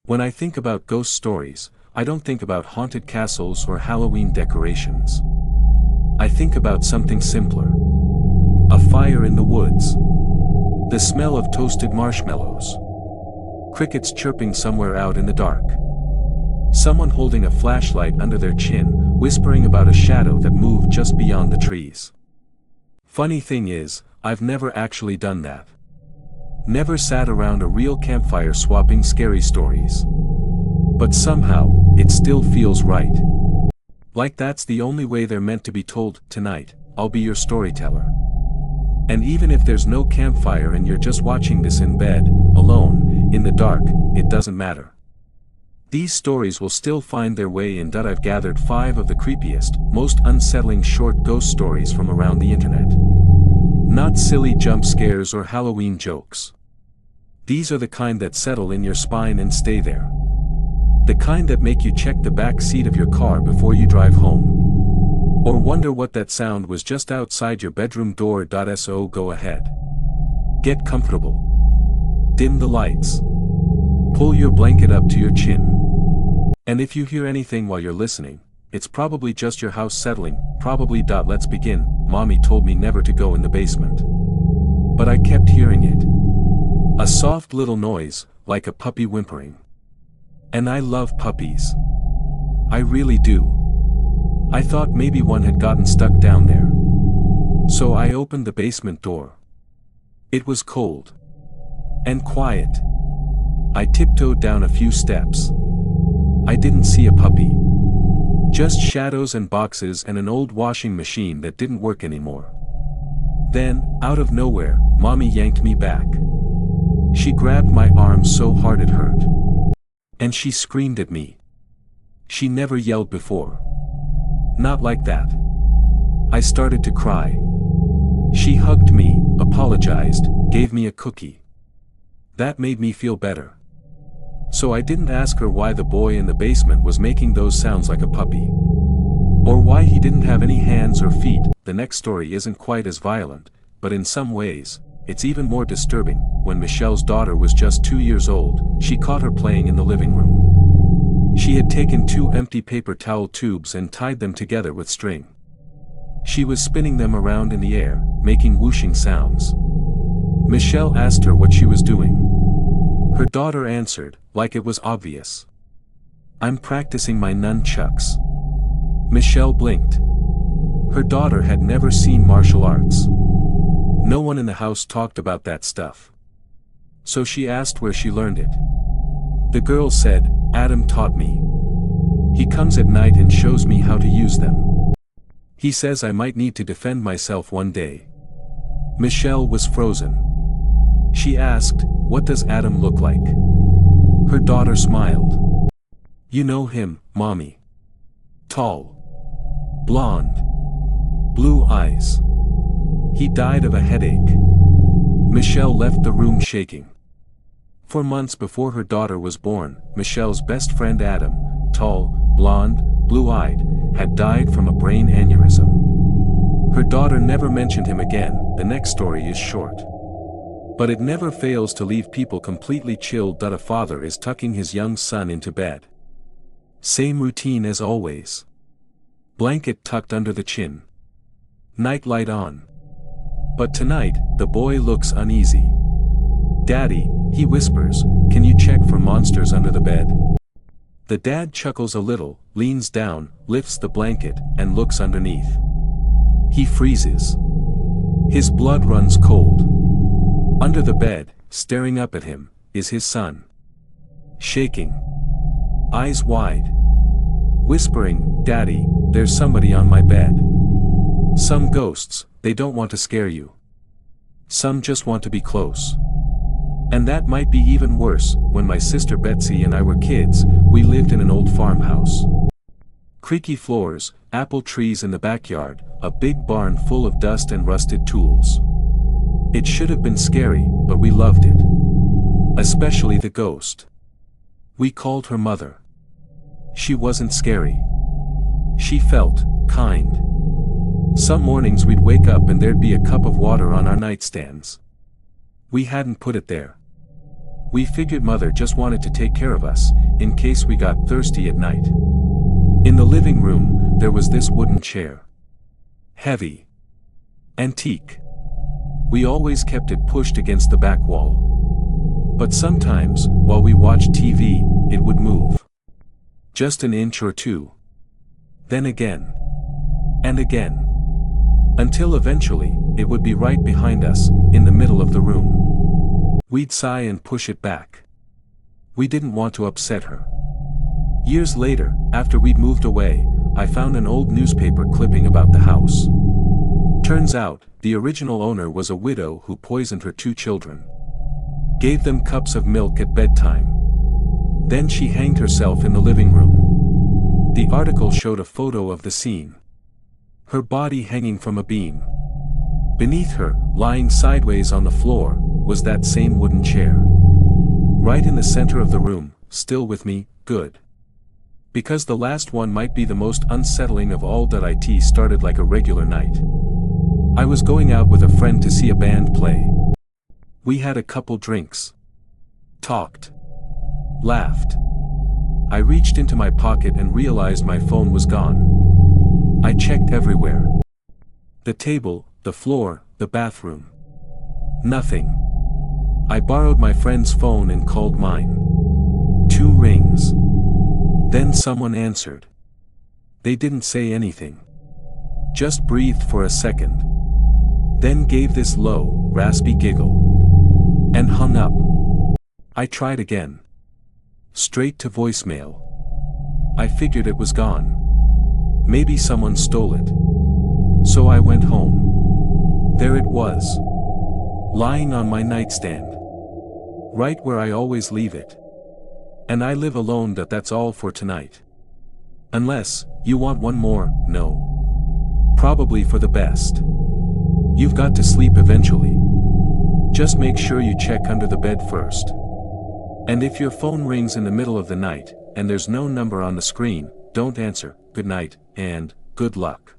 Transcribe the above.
When I think about ghost stories, I don't think about haunted castles or Halloween decorations. I think about something simpler. A fire in the woods. The smell of toasted marshmallows. Crickets chirping somewhere out in the dark. Someone holding a flashlight under their chin, whispering about a shadow that moved just beyond the trees. Funny thing is, I've never actually done that. Never sat around a real campfire swapping scary stories. But somehow, it still feels right. Like that's the only way they're meant to be told. Tonight, I'll be your storyteller. And even if there's no campfire and you're just watching this in bed, alone, in the dark, it doesn't matter. These stories will still find their way in. I've gathered 5 of the creepiest, most unsettling short ghost stories from around the internet. Not silly jump scares or Halloween jokes. These are the kind that settle in your spine and stay there. The kind that make you check the back seat of your car before you drive home. Or wonder what that sound was just outside your bedroom door. So go ahead. Get comfortable. Dim the lights. Pull your blanket up to your chin. And if you hear anything while you're listening, it's probably just your house settling, probably. Let's begin. Mommy told me never to go in the basement. But I kept hearing it. A soft little noise, like a puppy whimpering. And I love puppies. I really do. I thought maybe one had gotten stuck down there. So I opened the basement door. It was cold. And quiet. I tiptoed down a few steps. I didn't see a puppy. Just shadows and boxes and an old washing machine that didn't work anymore. Then, out of nowhere, Mommy yanked me back. She grabbed my arm so hard it hurt. And she screamed at me. She never yelled before. Not like that. I started to cry. She hugged me, apologized, gave me a cookie. That made me feel better. So I didn't ask her why the boy in the basement was making those sounds like a puppy. Or why he didn't have any hands or feet. The next story isn't quite as violent, but in some ways, it's even more disturbing. When Michelle's daughter was just 2 years old, she caught her playing in the living room. She had taken 2 empty paper towel tubes and tied them together with string. She was spinning them around in the air, making whooshing sounds. Michelle asked her what she was doing. Her daughter answered, like it was obvious. "I'm practicing my nunchucks." Michelle blinked. Her daughter had never seen martial arts. No one in the house talked about that stuff. So she asked where she learned it. The girl said, "Adam taught me. He comes at night and shows me how to use them. He says I might need to defend myself one day." Michelle was frozen. She asked, "What does Adam look like?" Her daughter smiled. "You know him, Mommy. Tall. Blonde. Blue eyes. He died of a headache." Michelle left the room shaking. For months before her daughter was born, Michelle's best friend Adam, tall, blonde, blue-eyed, had died from a brain aneurysm. Her daughter never mentioned him again. The next story is short. But it never fails to leave people completely chilled. A father is tucking his young son into bed. Same routine as always. Blanket tucked under the chin. Night light on. But tonight, the boy looks uneasy. "Daddy," he whispers, "can you check for monsters under the bed?" The dad chuckles a little, leans down, lifts the blanket, and looks underneath. He freezes. His blood runs cold. Under the bed, staring up at him, is his son. Shaking. Eyes wide. Whispering, "Daddy, there's somebody on my bed." Some ghosts, they don't want to scare you. Some just want to be close. And that might be even worse. When my sister Betsy and I were kids, we lived in an old farmhouse. Creaky floors, apple trees in the backyard, a big barn full of dust and rusted tools. It should have been scary, but we loved it. Especially the ghost. We called her Mother. She wasn't scary. She felt kind. Some mornings we'd wake up and there'd be a cup of water on our nightstands. We hadn't put it there. We figured Mother just wanted to take care of us, in case we got thirsty at night. In the living room, there was this wooden chair. Heavy. Antique. We always kept it pushed against the back wall. But sometimes, while we watched TV, it would move. Just an inch or two. Then again. And again. Until eventually, it would be right behind us, in the middle of the room. We'd sigh and push it back. We didn't want to upset her. Years later, after we'd moved away, I found an old newspaper clipping about the house. Turns out, the original owner was a widow who poisoned her 2 children. Gave them cups of milk at bedtime. Then she hanged herself in the living room. The article showed a photo of the scene. Her body hanging from a beam. Beneath her, lying sideways on the floor, was that same wooden chair. Right in the center of the room, still with me, good. Because the last one might be the most unsettling of all. It started like a regular night. I was going out with a friend to see a band play. We had a couple drinks. Talked. Laughed. I reached into my pocket and realized my phone was gone. I checked everywhere. The table, the floor, the bathroom. Nothing. I borrowed my friend's phone and called mine. 2 rings. Then someone answered. They didn't say anything. Just breathed for a second. Then gave this low, raspy giggle. And hung up. I tried again. Straight to voicemail. I figured it was gone. Maybe someone stole it. So I went home. There it was. Lying on my nightstand. Right where I always leave it. And I live alone. That's all for tonight. Unless, you want one more. No. Probably for the best. You've got to sleep eventually. Just make sure you check under the bed first. And if your phone rings in the middle of the night, and there's no number on the screen, don't answer. Good night, and good luck.